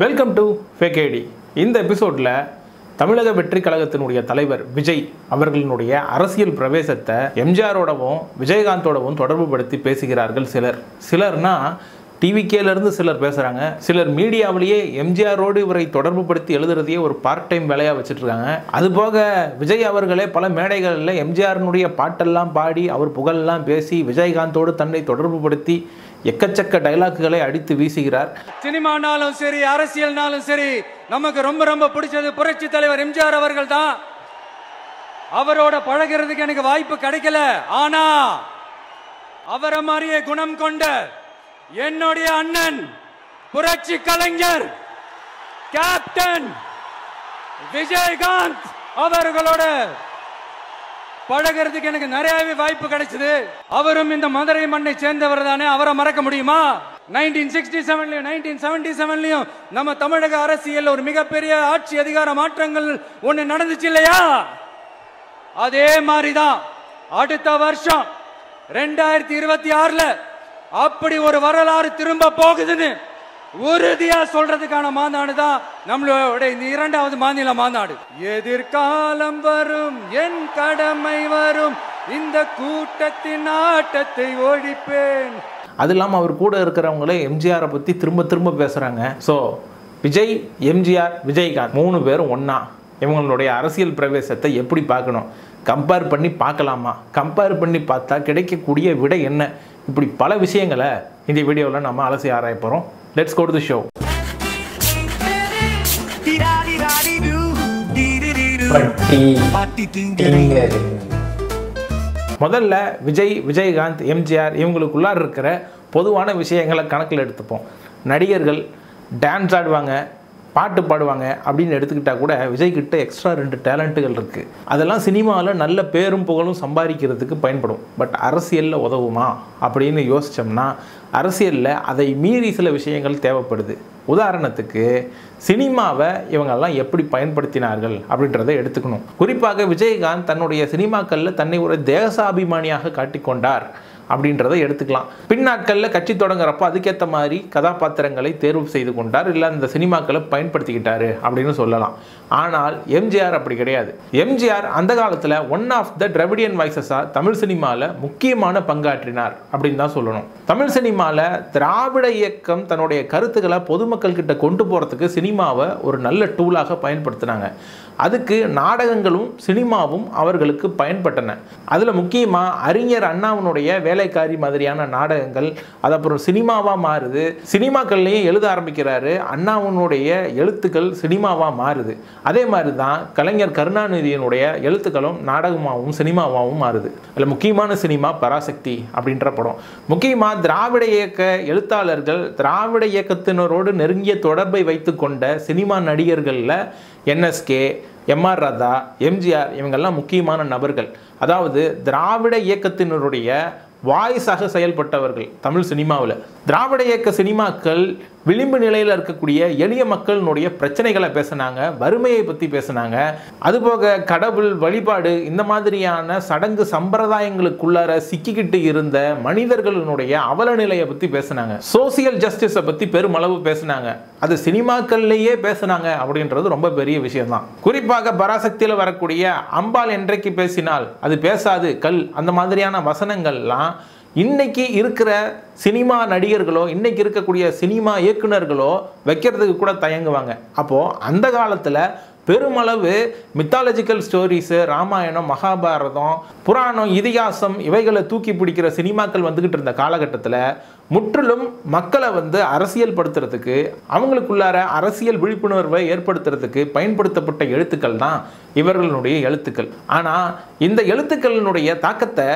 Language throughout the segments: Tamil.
Welcome to fake ID. இந்த எபிசோடில் தமிழக வெற்றி கழகத்தினுடைய தலைவர் விஜய் அவர்களினுடைய அரசியல் பிரவேசத்தை எம்ஜிஆரோடவும் விஜயகாந்தோடவும் தொடர்பு படுத்தி பேசுகிறார்கள் சிலர்னா டிவிகேலேருந்து சிலர் பேசுகிறாங்க. சிலர் மீடியாவிலேயே எம்ஜிஆரோடு இவரை தொடர்பு படுத்தி எழுதுறதையே ஒரு பார்ட் டைம் வேலையாக வச்சுட்ருக்காங்க. அதுபோக விஜய் அவர்களே பல மேடைகளில் எம்ஜிஆரினுடைய பாட்டெல்லாம் பாடி அவர் புகழெல்லாம் பேசி விஜயகாந்தோடு தன்னை தொடர்பு படுத்தி எக்கச்சக்க டைலாக்குகளை அடித்து வீசுகிறார். சினிமானாலும் சரி அரசியல்னாலும் சரி நமக்கு ரொம்ப ரொம்ப பிடிச்சது புரட்சி தலைவர் எம்ஜிஆர் அவர்கள் தான். அவரோட பழகிறதுக்கு எனக்கு வாய்ப்பு கிடைக்கல. ஆனா அவரை மாதிரியே குணம் கொண்ட என்னுடைய அண்ணன் புரட்சி கலைஞர் கேப்டன் விஜயகாந்த் அவர்களோட பழகிறதுக்கு எனக்கு நிறையவே வாய்ப்பு கிடைச்சது. அவரும் இந்த மதுரை மண்ணை சேர்ந்தவர் தானே, அவரை மறக்க முடியுமா? 1967லயும் 1977லயும் நம்ம தமிழக அரசியல் ஒரு மிகப்பெரிய ஆட்சி அதிகார மாற்றங்கள் ஒண்ணு நடந்துச்சு இல்லையா? அதே மாதிரிதான் அடுத்த வருஷம் 2026ல அப்படி ஒரு வரலாறு திரும்ப போகுதுன்னு உறுதியா சொல்றதுக்கான மாநாடு தான் நம்மளோட இந்த 2வது மாநில மாநாடு. எதிர்காலம் வரும் என் கடமை வரும் இந்த கூட்டத்தின் ஆட்டத்தை ஒழிப்பேன். அது இல்லாமல் அவர் கூட இருக்கிறவங்களே எம்ஜிஆரை பற்றி திரும்ப திரும்ப பேசுகிறாங்க. ஸோ விஜய், எம்ஜிஆர், விஜயகாந்த் 3 பேரும் ஒன்றா இவங்களுடைய அரசியல் பிரவேசத்தை எப்படி பார்க்கணும்? கம்பேர் பண்ணி பார்க்கலாமா? கம்பேர் பண்ணி பார்த்தா கிடைக்கக்கூடிய விடை என்ன? இப்படி பல விஷயங்களை இந்த வீடியோவில் நம்ம அலசி ஆராய போகிறோம். Let's go to the show. முதல்ல விஜய், விஜயகாந்த், எம்ஜிஆர் இவங்களுக்குள்ளார இருக்கிற பொதுவான விஷயங்களை கணக்கில் எடுத்துப்போம். நடிகர்கள் டான்ஸ் ஆடுவாங்க, பாட்டு பாடுவாங்க அப்படின்னு எடுத்துக்கிட்டால் கூட விஜய்கிட்ட எக்ஸ்ட்ரா 2 டேலண்ட்டுகள் இருக்குது. அதெல்லாம் சினிமாவில் நல்ல பேரும் புகழும் சம்பாதிக்கிறதுக்கு பயன்படும். பட் அரசியலில் உதவுமா அப்படின்னு யோசித்தோம்னா அரசியலில் அதை மீறி சில விஷயங்கள் தேவைப்படுது. உதாரணத்துக்கு சினிமாவை இவங்கெல்லாம் எப்படி பயன்படுத்தினார்கள் அப்படின்றத எடுத்துக்கணும். குறிப்பாக விஜயகாந்த் தன்னுடைய சினிமாக்களில் தன்னை ஒரு தேசாபிமானியாக காட்டிக்கொண்டார் அப்படின்றத எடுத்துக்கலாம். பின்னாட்களில் கட்சி தொடங்குறப்போ அதுக்கேற்ற மாதிரி கதாபாத்திரங்களை தேர்வு செய்து கொண்டார், இல்லை அந்த சினிமாக்களை பயன்படுத்திக்கிட்டாரு அப்படின்னு சொல்லலாம். ஆனால் எம்ஜிஆர் அப்படி கிடையாது. எம்ஜிஆர் அந்த காலத்தில் ஒன் ஆஃப் த திராவிடியன் வாய்ஸஸாக தமிழ் சினிமாவில் முக்கியமான பங்காற்றினார் அப்படின்னு தான் சொல்லணும். தமிழ் சினிமாவில் திராவிட இயக்கம் தன்னுடைய கருத்துக்களை பொதுமக்கள் கிட்ட கொண்டு போகிறதுக்கு சினிமாவை ஒரு நல்ல டூலாக பயன்படுத்தினாங்க. அதுக்கு நாடகங்களும் சினிமாவும் அவர்களுக்கு பயன்பட்டன. அதில் முக்கியமாக அறிஞர் அண்ணாவினுடைய வேலைக்காரி மாதிரியான நாடகங்கள் அது அப்புறம் சினிமாவாக மாறுது. சினிமாக்கள்லையும் எழுத ஆரம்பிக்கிறாரு. அண்ணாவினுடைய எழுத்துக்கள் சினிமாவாக மாறுது. அதே மாதிரி தான் கலைஞர் கருணாநிதியினுடைய எழுத்துக்களும் நாடகமாகவும் சினிமாவாகவும் மாறுது. அதில் முக்கியமான சினிமா பராசக்தி அப்படின்ற படம். முக்கியமாக திராவிட இயக்க எழுத்தாளர்கள் திராவிட இயக்கத்தினரோடு நெருங்கிய தொடர்பை வைத்து கொண்ட சினிமா நடிகர்களில் என்எஸ்கே, எம்ஆர் ராதா, எம்ஜிஆர் இவங்கெல்லாம் முக்கியமான நபர்கள். அதாவது திராவிட இயக்கத்தினருடைய வாய்ஸாக செயல்பட்டவர்கள் தமிழ் சினிமாவில். திராவிட இயக்க சினிமாக்கள் விளிம்பு நிலையில் இருக்கக்கூடிய எளிய மக்களினுடைய பிரச்சனைகளை பேசினாங்க, வறுமையை பற்றி பேசினாங்க. அதுபோக கடவுள் வழிபாடு இந்த மாதிரியான சடங்கு சம்பிரதாயங்களுக்குள்ளார சிக்கிக்கிட்டு இருந்த மனிதர்களினுடைய அவல நிலையை பற்றி பேசினாங்க. சோசியல் ஜஸ்டிஸை பற்றி பெருமளவு பேசினாங்க. அது சினிமாக்கள்லேயே பேசினாங்க அப்படின்றது ரொம்ப பெரிய விஷயம்தான். குறிப்பாக பராசக்தியில் வரக்கூடிய அம்பாள் என்றைக்கு பேசினால் அது பேசாது கல் அந்த மாதிரியான வசனங்கள்லாம் இன்னைக்கு இருக்கிற சினிமா நடிகர்களோ இன்னைக்கு இருக்கக்கூடிய சினிமா இயக்குனர்களோ வைக்கிறதுக்கு கூட தயங்குவாங்க. அப்போது அந்த காலத்தில் பெருமளவு மித்தாலஜிக்கல் ஸ்டோரிஸு, ராமாயணம், மகாபாரதம், புராணம், இதிகாசம் இவைகளை தூக்கி பிடிக்கிற சினிமாக்கள் வந்துக்கிட்டு இருந்த காலகட்டத்தில் முற்றிலும் மக்களை அரசியல் படுத்துறதுக்கு அவங்களுக்குள்ளார அரசியல் விழிப்புணர்வை ஏற்படுத்துறதுக்கு பயன்படுத்தப்பட்ட எழுத்துக்கள் தான் இவர்களுடைய எழுத்துக்கள். ஆனால் இந்த எழுத்துக்களினுடைய தாக்கத்தை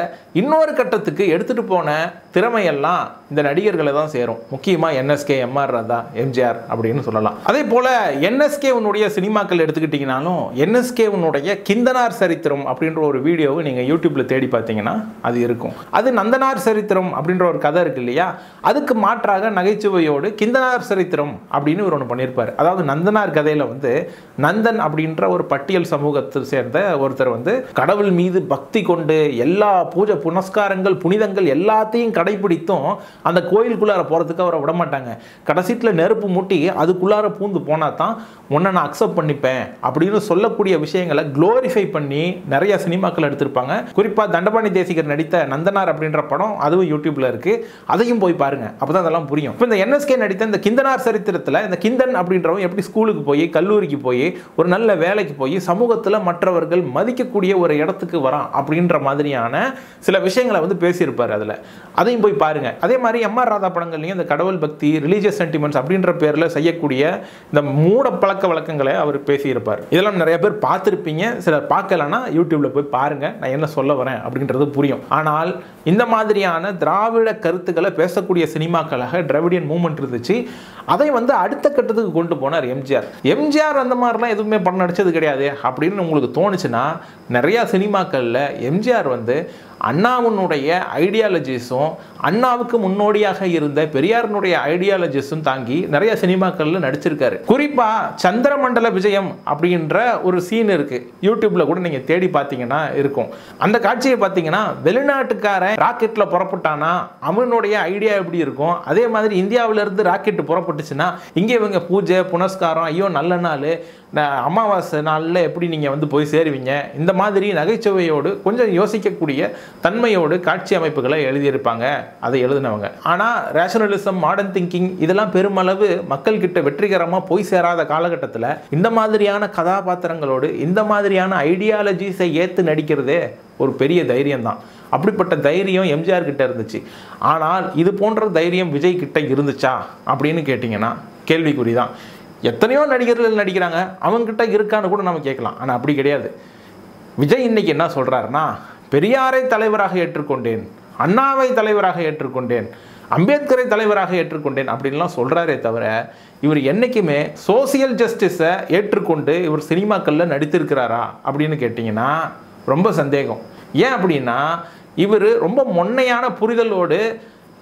இன்னொரு கட்டத்துக்கு எடுத்துகிட்டு போன திறமையெல்லாம் இந்த நடிகர்களை தான் சேரும். முக்கியமாக என்எஸ்கே, எம்ஆர் ராதா, எம்ஜிஆர் அப்படின்னு சொல்லலாம். அதே போல் என்எஸ்கேவுடைய சினிமாக்கள் எடுத்துக்கிட்டிங்கனாலும் என்எஸ்கேவுடைய கிந்தனார் சரித்திரம் அப்படின்ற ஒரு வீடியோவை நீங்கள் யூடியூப்பில் தேடி பார்த்தீங்கன்னா அது இருக்கும். அது நந்தனார் சரித்திரம் அப்படின்ற ஒரு கதை இருக்கு இல்லையா, அதுக்கு மாற்றாக நகைச்சுவையோடு கிந்தனார் சரித்திரம் அப்படின்னு ஒரு ஒன்று பண்ணியிருப்பார். அதாவது நந்தனார் கதையில் வந்து நந்தன் அப்படின்ற ஒரு பட்டியல் சமூகத்தை சேர்ந்த ஒருத்தர் வந்து கடவுள் மீது பக்தி கொண்டு எல்லா பூஜை புனஸ்காரங்கள் புனிதங்கள் எல்லாத்தையும் கடைபிடித்தும் அந்த கோயிலுக்குள்ளார போகிறதுக்கு அவரை விட மாட்டாங்க. கடைசியில் நெருப்பு மூட்டி அதுக்குள்ளார பூந்து போனால் தான் உன்னை நான் அக்செப்ட் பண்ணிப்பேன் அப்படின்னு சொல்லக்கூடிய விஷயங்களை குளோரிஃபை பண்ணி நிறைய சினிமாக்கள் எடுத்திருப்பாங்க. குறிப்பாக தண்டபாணி தேசிகர் நடித்த நந்தனார் அப்படின்ற படம் அதுவும் யூடியூப்ல இருக்கு. அதையும் போய் பாருங்க, அப்பதான் அதெல்லாம் புரியும். இப்போ இந்த என்எஸ்கே நடித்த இந்த கிந்தனார் சரித்திரத்தில் இந்த கிந்தன் அப்படின்றவன் எப்படி ஸ்கூலுக்கு போய் கல்லூரிக்கு போய் ஒரு நல்ல வேலைக்கு போய் சமூகத்தில் மற்றவர்கள் மதிக்கக்கூடிய ஒரு இடத்துக்கு வரான் அப்படின்ற மாதிரியான சில விஷயங்களை வந்து பேசியிருப்பார். அதில் அதையும் போய் பாருங்க. அதே மாதிரி எம்ஆர் ராதா படங்கள்லையும் இந்த கடவுள் பக்தி ரிலீஜியஸ் சென்டிமெண்ட்ஸ் அப்படின்ற பேரில் செய்யக்கூடிய இந்த மூட பழக்க வழக்கங்களை அவர் பேசியிருப்பார். இதெல்லாம் நிறைய பேர் பார்த்துருப்பீங்க, சிலர் பார்க்கலன்னா யூடியூப்ல போய் பாருங்க, நான் என்ன சொல்ல வரேன் அப்படின்றது புரியும். ஆனால் இந்த மாதிரியான திராவிட கருத்துக்களை பேசக்கூடிய சினிமாக்களாக திராவிடியன் மூவ்மெண்ட் இருந்துச்சு. அதை வந்து அடுத்த கட்டத்துக்கு கொண்டு போனார் எம்ஜிஆர். எம்ஜிஆர் அந்த மாதிரிலாம் எதுவுமே படம் நடிச்சது கிடையாது அப்படின்னு உங்களுக்கு தோணுச்சுன்னா, நிறையா சினிமாக்களில் எம்ஜிஆர் வந்து அண்ணாவினுடைய ஐடியாலஜிஸும் அண்ணாவுக்கு முன்னோடியாக இருந்த பெரியாரினுடைய ஐடியாலஜிஸும் தாங்கி நிறைய சினிமாக்கள்ல நடிச்சிருக்காரு. குறிப்பா சந்திரமண்டல விஜயம் அப்படின்ற ஒரு சீன் இருக்கு, யூடியூப்ல கூட நீங்க தேடி பார்த்தீங்கன்னா இருக்கும். அந்த காட்சியை பார்த்தீங்கன்னா வெளிநாட்டுக்காரன் ராக்கெட்ல புறப்பட்டானா அவனுடைய ஐடியா எப்படி இருக்கும், அதே மாதிரி இந்தியாவில இருந்து ராக்கெட் புறப்பட்டுச்சுன்னா இங்கே இவங்க பூஜை புனஸ்காரம், ஐயோ நல்ல நாள் அமாவாசை நாளில் எப்படி நீங்கள் வந்து போய் சேருவீங்க, இந்த மாதிரி நகைச்சுவையோடு கொஞ்சம் யோசிக்கக்கூடிய தன்மையோடு காட்சி அமைப்புகளை எழுதியிருப்பாங்க அதை எழுதினவங்க. ஆனால் ரேஷனலிசம் மாடர்ன் திங்கிங் இதெல்லாம் பெருமளவு மக்கள்கிட்ட வெற்றிகரமாக போய் சேராத காலகட்டத்தில் இந்த மாதிரியான கதாபாத்திரங்களோடு இந்த மாதிரியான ஐடியாலஜிஸை ஏற்று நடிக்கிறதே ஒரு பெரிய தைரியம் தான். அப்படிப்பட்ட தைரியம் எம்ஜிஆர் கிட்ட இருந்துச்சு. ஆனால் இது போன்ற தைரியம் விஜய் கிட்ட இருந்துச்சா அப்படின்னு கேட்டிங்கன்னா கேள்விக்குறிதான். எத்தனையோ நடிகர்கள் நடிக்கிறாங்க, அவங்ககிட்ட இருக்கான்னு கூட நம்ம கேட்கலாம். ஆனால் அப்படி கிடையாது. விஜய் இன்னைக்கு என்ன சொல்கிறாருன்னா, பெரியாரை தலைவராக ஏற்றுக்கொண்டேன், அண்ணாவை தலைவராக ஏற்றுக்கொண்டேன், அம்பேத்கரை தலைவராக ஏற்றுக்கொண்டேன் அப்படின்லாம் சொல்கிறாரே தவிர இவர் என்றைக்குமே சோசியல் ஜஸ்டிஸை ஏற்றுக்கொண்டு இவர் சினிமாக்களில் நடித்திருக்கிறாரா அப்படின்னு கேட்டிங்கன்னா ரொம்ப சந்தேகம். ஏன் அப்படின்னா இவர் ரொம்ப மொன்னையான புரிதலோடு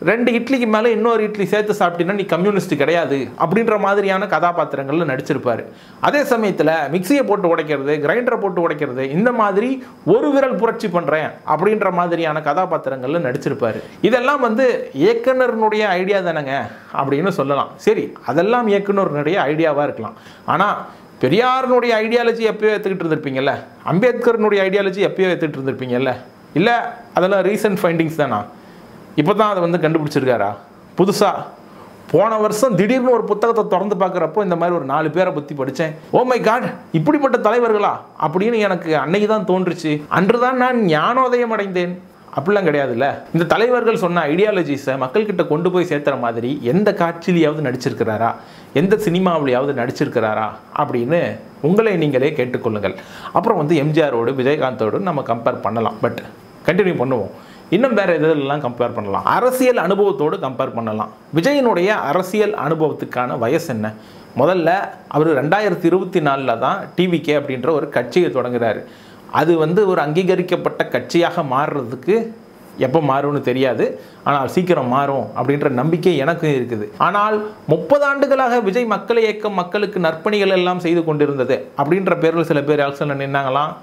2 இட்லிக்கு மேலே இன்னொரு இட்லி சேர்த்து சாப்பிட்டீங்கன்னா நீ கம்யூனிஸ்ட் கிடையாது அப்படின்ற மாதிரியான கதாபாத்திரங்களில் நடிச்சிருப்பார். அதே சமயத்தில் மிக்சியை போட்டு உடைக்கிறது, கிரைண்டரை போட்டு உடைக்கிறது, இந்த மாதிரி ஒரு விரல் புரட்சி பண்ணுறேன் அப்படின்ற மாதிரியான கதாபாத்திரங்களில் நடிச்சிருப்பார். இதெல்லாம் வந்து இயக்குனருடைய ஐடியா தானேங்க அப்படின்னு சொல்லலாம். சரி, அதெல்லாம் இயக்குனருடைய ஐடியாவாக இருக்கலாம். ஆனால் பெரியாருனுடைய ஐடியாலஜி எப்பயோ ஏற்றுக்கிட்டு இருந்திருப்பீங்கல்ல, அம்பேத்கருனுடைய ஐடியாலஜி எப்பயோ ஏற்றுக்கிட்டு இருந்திருப்பீங்கல்ல, இல்லை அதெல்லாம் ரீசன்ட் ஃபைண்டிங்ஸ் தானா, இப்போ தான் அதை வந்து கண்டுபிடிச்சிருக்காரா புதுசாக? போன வருஷம் திடீர்னு ஒரு புத்தகத்தை திறந்து பார்க்குறப்போ இந்த மாதிரி ஒரு 4 பேரை பற்றி படித்தேன். ஓ மை காட், இப்படிப்பட்ட தலைவர்களா அப்படின்னு எனக்கு அன்னைக்கு தான் தோன்றுச்சு. அன்று தான் நான் ஞானோதயம் அடைந்தேன். அப்படிலாம் கிடையாதுல்ல. இந்த தலைவர்கள் சொன்ன ஐடியாலஜிஸை மக்கள்கிட்ட கொண்டு போய் சேர்த்துற மாதிரி எந்த காட்சியிலையாவது நடிச்சிருக்கிறாரா, எந்த சினிமாவிலையாவது நடிச்சிருக்கிறாரா அப்படின்னு உங்களை நீங்களே கேட்டுக்கொள்ளுங்கள். அப்புறம் வந்து எம்ஜிஆரோடு விஜயகாந்தோடு நம்ம கம்பேர் பண்ணலாம். பட் கண்டினியூ பண்ணுவோம். இன்னும் வேறு எதெல்லாம் கம்பேர் பண்ணலாம்? அரசியல் அனுபவத்தோடு கம்பேர் பண்ணலாம். விஜயனுடைய அரசியல் அனுபவத்துக்கான வயசு என்ன? முதல்ல அவர் 2024 தான் டிவிகே அப்படின்ற ஒரு கட்சியை தொடங்குறாரு. அது வந்து ஒரு அங்கீகரிக்கப்பட்ட கட்சியாக மாறுறதுக்கு எப்போ மாறும்னு தெரியாது, ஆனால் சீக்கிரம் மாறும் அப்படின்ற நம்பிக்கை எனக்கும் இருக்குது. ஆனால் 30 ஆண்டுகளாக விஜய் மக்கள் இயக்கம் மக்களுக்கு நற்பணிகள் எல்லாம் செய்து கொண்டிருந்தது அப்படின்ற பேரில் சில பேர் ஆக்சனில் நின்னாங்களாம்.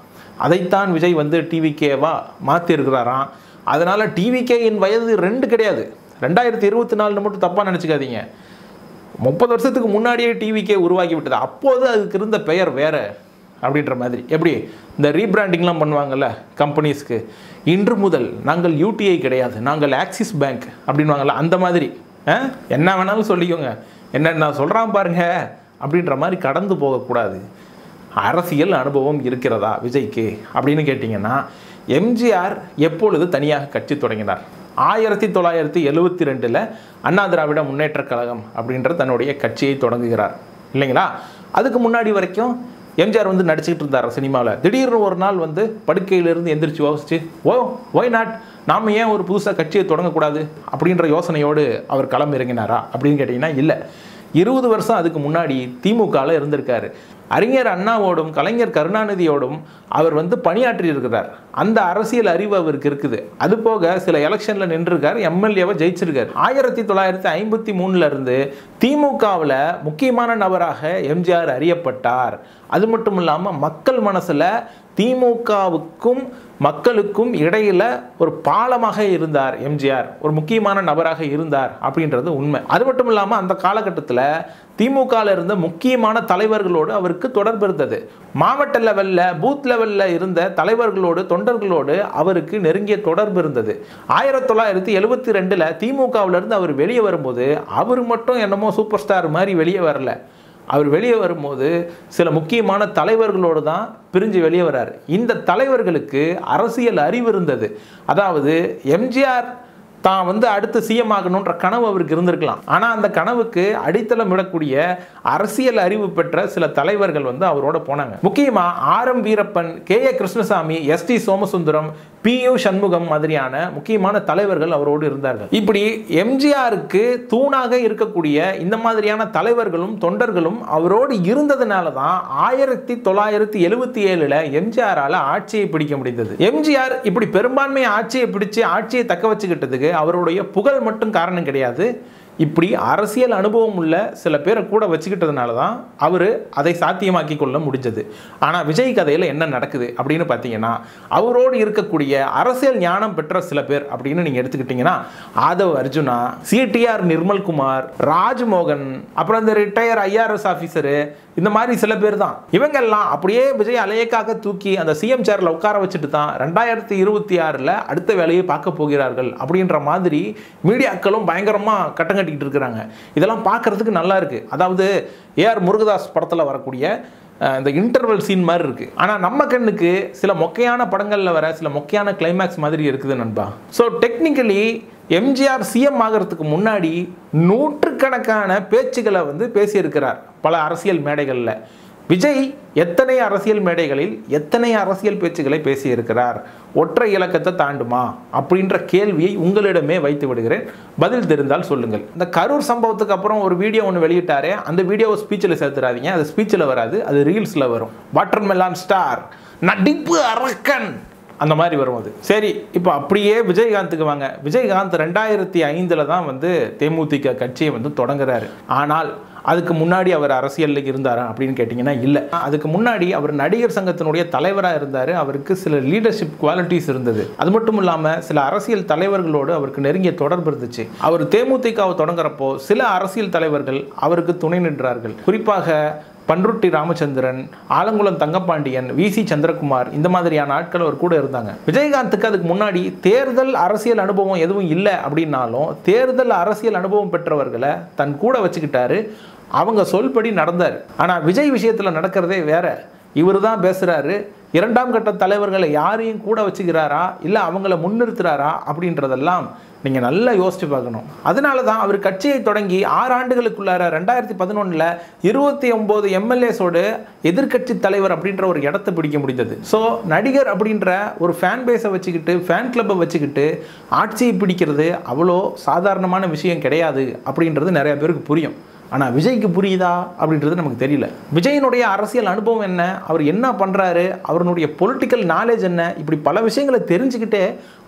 அதைத்தான் விஜய் வந்து டிவிகேவா மாற்றிருக்கிறாராம். அதனால் டிவிகேயின் வயது 2 கிடையாது, 2024 மட்டும் தப்பாக நினச்சிக்காதீங்க. 30 வருஷத்துக்கு முன்னாடியே டிவிகே உருவாக்கி விட்டது. அப்போது அதுக்கு இருந்த பெயர் வேறு அப்படின்ற மாதிரி. எப்படி இந்த ரீபிராண்டிங்லாம் பண்ணுவாங்கள்ல கம்பெனிஸ்க்கு, இன்று முதல் நாங்கள் யூடிஐ கிடையாது, நாங்கள் ஆக்சிஸ் பேங்க் அப்படின்வாங்கள்ல, அந்த மாதிரி என்ன வேணாலும் சொல்லிக்கோங்க, என்ன நான் சொல்கிறான் பாருங்க அப்படின்ற மாதிரி கடந்து போகக்கூடாது. அரசியல் அனுபவம் இருக்கிறதா விஜய்க்கு அப்படின்னு கேட்டிங்கன்னா, எம்ஜிஆர் எப்பொழுது தனியாக கட்சி தொடங்கினார்? 1972 அண்ணா திராவிட முன்னேற்ற கழகம் அப்படின்ற தன்னுடைய கட்சியை தொடங்குகிறார் இல்லைங்களா? அதுக்கு முன்னாடி வரைக்கும் எம்ஜிஆர் வந்து நடிச்சுக்கிட்டு இருந்தார் சினிமாவில். திடீர்னு ஒரு நாள் வந்து படுக்கையிலிருந்து எந்திரிச்சு யோசிச்சு, ஒய் நாட், நாம் ஏன் ஒரு புதுசாக கட்சியை தொடங்கக்கூடாது அப்படின்ற யோசனையோடு அவர் களம் இறங்கினாரா அப்படின்னு கேட்டிங்கன்னா இல்லை. 20 வருஷம் அதுக்கு முன்னாடி திமுகவில் இருந்திருக்காரு. அறிஞர் அண்ணாவோடும் கலைஞர் கருணாநிதியோடும் அவர் பணியாற்றி இருக்கிறார். அந்த அரசியல் அறிவு அவருக்கு இருக்குது. அது போக சில எலெக்ஷன்ல நின்றுருக்கார், எம்எல்ஏவை ஜெயிச்சிருக்காரு. 1953 இருந்து திமுகவில் முக்கியமான நபராக எம்ஜிஆர் அறியப்பட்டார். அது மட்டும் இல்லாமல் மக்கள் மனசுல திமுகவுக்கும் மக்களுக்கும் இடையில ஒரு பாலமாக இருந்தார் எம்ஜிஆர். ஒரு முக்கியமான நபராக இருந்தார் அப்படின்றது உண்மை. அது மட்டும் இல்லாமல் அந்த காலகட்டத்தில் திமுகவில் இருந்த முக்கியமான தலைவர்களோடு அவருக்கு தொடர்பு இருந்தது. மாவட்ட லெவலில் பூத் லெவலில் இருந்த தலைவர்களோடு தொண்டர்களோடு அவருக்கு நெருங்கிய தொடர்பு இருந்தது. 1972 திமுகவிலிருந்து அவர் வெளியே வரும்போது அவர் மட்டும் என்னமோ சூப்பர் ஸ்டார் மாதிரி வெளியே வரல. அவர் வெளியே வரும்போது சில முக்கியமான தலைவர்களோடு தான் பிரிஞ்சு வெளியே வர்றாரு. இந்த தலைவர்களுக்கு அரசியல் அறிவு இருந்தது. அதாவது எம்ஜிஆர் தான் அடுத்து சிஎம் ஆகணுன்ற கனவு அவருக்கு இருந்திருக்கலாம். ஆனால் அந்த கனவுக்கு அடித்தளம் விடக்கூடிய அரசியல் அறிவு பெற்ற சில தலைவர்கள் அவரோட போனாங்க. முக்கியமாக ஆர்.எம். வீரப்பன், கே.ஏ. கிருஷ்ணசாமி, எஸ்.டி. சோமசுந்தரம், பி.யு. சண்முகம் மாதிரியான முக்கியமான தலைவர்கள் அவரோடு இருந்தார்கள். இப்படி எம்ஜிஆருக்கு தூணாக இருக்கக்கூடிய இந்த மாதிரியான தலைவர்களும் தொண்டர்களும் அவரோடு இருந்ததுனால தான் 1977 எம்ஜிஆரால் ஆட்சியை பிடிக்க முடிந்தது. எம்ஜிஆர் இப்படி பெரும்பான்மை ஆட்சியை பிடிச்சு ஆட்சியை தக்க வச்சுக்கிட்டதுக்கு அவருடைய புகழ் மட்டும் காரணம் கிடையாது. இப்படி அரசியல் அனுபவம் உள்ள சில பேரை கூட வச்சுக்கிட்டதுனால தான் அவர் அதை சாத்தியமாக்கி கொள்ள முடிஞ்சது. ஆனால் விஜய் கதையில் என்ன நடக்குது அப்படின்னு பார்த்தீங்கன்னா, அவரோடு இருக்கக்கூடிய அரசியல் ஞானம் பெற்ற சில பேர் அப்படின்னு நீங்கள் எடுத்துக்கிட்டீங்கன்னா, ஆதவ் அர்ஜுனா, சிடிஆர் நிர்மல்குமார், ராஜ்மோகன், அப்புறம் இந்த ரிட்டையர் ஐஆர்எஸ் ஆஃபீஸரு, இந்த மாதிரி சில பேர் தான். இவங்கெல்லாம் அப்படியே விஜய் அலையக்காக தூக்கி அந்த சிஎம் சேர்ல உட்கார வச்சுட்டு தான் 2026 அடுத்த வேலையை பார்க்க போகிறார்கள் அப்படின்ற மாதிரி மீடியாக்களும் பயங்கரமாக கட்டங்கட்டிக்கிட்டு இருக்கிறாங்க. இதெல்லாம் பார்க்கறதுக்கு நல்லா இருக்கு. அதாவது ஏஆர் முருகதாஸ் படத்தில் வரக்கூடிய இந்த இன்டர்வல் சீன் மாதிரி இருக்கு. ஆனால் நம்ம கண்ணுக்கு சில மொக்கையான படங்களில் வர சில மொக்கையான கிளைமேக்ஸ் மாதிரி இருக்குது நண்பா. ஸோ டெக்னிக்கலி எம்ஜிஆர் சிஎம் ஆகிறதுக்கு முன்னாடி நூற்றுக்கணக்கான பேச்சுகளை பேசியிருக்கிறார் பல அரசியல் மேடைகளில். விஜய் எத்தனை அரசியல் மேடைகளில் எத்தனை அரசியல் பேச்சுகளை பேசியிருக்கிறார்? ஒற்றை இலக்கத்தை தாண்டுமா அப்படின்ற கேள்வியை உங்களிடமே வைத்து விடுகிறேன். பதில் தெரிந்தால் சொல்லுங்கள். இந்த கரூர் சம்பவத்துக்கு அப்புறம் ஒரு வீடியோ ஒன்று வெளியிட்டாரே, அந்த வீடியோவை ஸ்பீச்சில் சேர்த்துறாதீங்க. அது ஸ்பீச்சில் வராது, அது ரீல்ஸில் வரும். வாட்டர்மெலான் ஸ்டார், நடிப்பு அரக்கன், அந்த மாதிரி வரும் அது. சரி, இப்போ அப்படியே விஜயகாந்துக்கு வாங்க. விஜயகாந்த் 2005 தான் தேமுதிக கட்சியை தொடங்குறாரு. ஆனால் அதுக்கு முன்னாடி அவர் அரசியலில் இருந்தாரா அப்படின்னு கேட்டிங்கன்னா இல்லை. அதுக்கு முன்னாடி அவர் நடிகர் சங்கத்தினுடைய தலைவராக இருந்தார். அவருக்கு சில லீடர்ஷிப் குவாலிட்டிஸ் இருந்தது. அது மட்டும் இல்லாமல் சில அரசியல் தலைவர்களோடு அவருக்கு நெருங்கிய தொடர்பு இருந்துச்சு. அவர் தேமுதிகவை தொடங்குறப்போ சில அரசியல் தலைவர்கள் அவருக்கு துணை நின்றார்கள். குறிப்பாக பன்ருட்டி ராமச்சந்திரன், ஆலங்குளம் தங்கப்பாண்டியன், வி.சி. சந்திரகுமார், இந்த மாதிரியான ஆட்கள் அவர் கூட இருந்தாங்க. விஜயகாந்துக்கு அதுக்கு முன்னாடி தேர்தல் அரசியல் அனுபவம் எதுவும் இல்லை அப்படின்னாலும் தேர்தல் அரசியல் அனுபவம் பெற்றவர்களை தன் கூட வச்சுக்கிட்டாரு. அவங்க சொல்படி நடந்தார். ஆனால் விஜய் விஷயத்தில் நடக்கிறதே வேற. இவர் தான் பேசுகிறாரு. இரண்டாம் கட்ட தலைவர்களை யாரையும் கூட வச்சுக்கிறாரா இல்லை அவங்கள முன்னிறுத்துறாரா அப்படின்றதெல்லாம் நீங்கள் நல்லா யோசிச்சு பார்க்கணும். அதனால தான் அவர் கட்சியை தொடங்கி 6 ஆண்டுகளுக்குள்ளார 2011 29 எம்எல்ஏஸோடு எதிர்கட்சி தலைவர் அப்படின்ற ஒரு இடத்தை பிடிக்க முடிந்தது. ஸோ நடிகர் அப்படின்ற ஒரு ஃபேன் பேஸை வச்சுக்கிட்டு, ஃபேன் கிளப்பை வச்சுக்கிட்டு ஆட்சியை பிடிக்கிறது அவ்வளோ சாதாரணமான விஷயம் கிடையாது அப்படின்றது நிறைய பேருக்கு புரியும். ஆனால் விஜய்க்கு புரியுதா அப்படின்றது நமக்கு தெரியல. விஜயனுடைய அரசியல் அனுபவம் என்ன, அவர் என்ன பண்ணுறாரு, அவருடைய பொலிட்டிக்கல் நாலேஜ் என்ன, இப்படி பல விஷயங்களை தெரிஞ்சுக்கிட்டே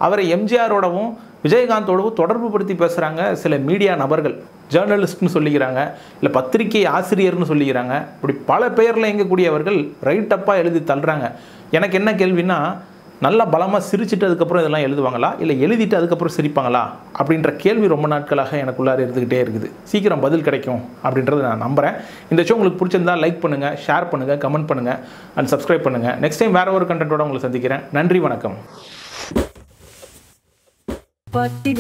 அவரை எம்ஜிஆரோடவும் விஜயகாந்தோடவும் தொடர்பு படுத்தி பேசுகிறாங்க சில மீடியா நபர்கள். ஜேர்னலிஸ்ட்னு சொல்லிக்கிறாங்க, இல்லை பத்திரிகை ஆசிரியர்னு சொல்லிக்கிறாங்க. இப்படி பல பெயரில் இயங்கக்கூடியவர்கள் ரைட்டப்பாக எழுதி தள்ளுறாங்க. எனக்கு என்ன கேள்வின்னா, நல்லா பலமாக சிரிச்சுட்டு அதுக்கப்புறம் இதெல்லாம் எழுதுவாங்களா, இல்லை எழுதிட்டு அதுக்கப்புறம் சிரிப்பாங்களா அப்படின்ற கேள்வி ரொம்ப நாட்களாக எனக்குள்ளார இருந்துக்கிட்டே இருக்குது. சீக்கிரம் பதில் கிடைக்கும் அப்படின்றத நான் நம்புகிறேன். இந்த ஷோ உங்களுக்கு பிடிச்சிருந்தா லைக் பண்ணுங்கள், ஷேர் பண்ணுங்கள், கமெண்ட் பண்ணுங்கள் அண்ட் சப்ஸ்கிரைப் பண்ணுங்கள். நெக்ஸ்ட் டைம் வேறு ஒரு கண்டென்ட்டோட உங்களை சந்திக்கிறேன். நன்றி, வணக்கம். What did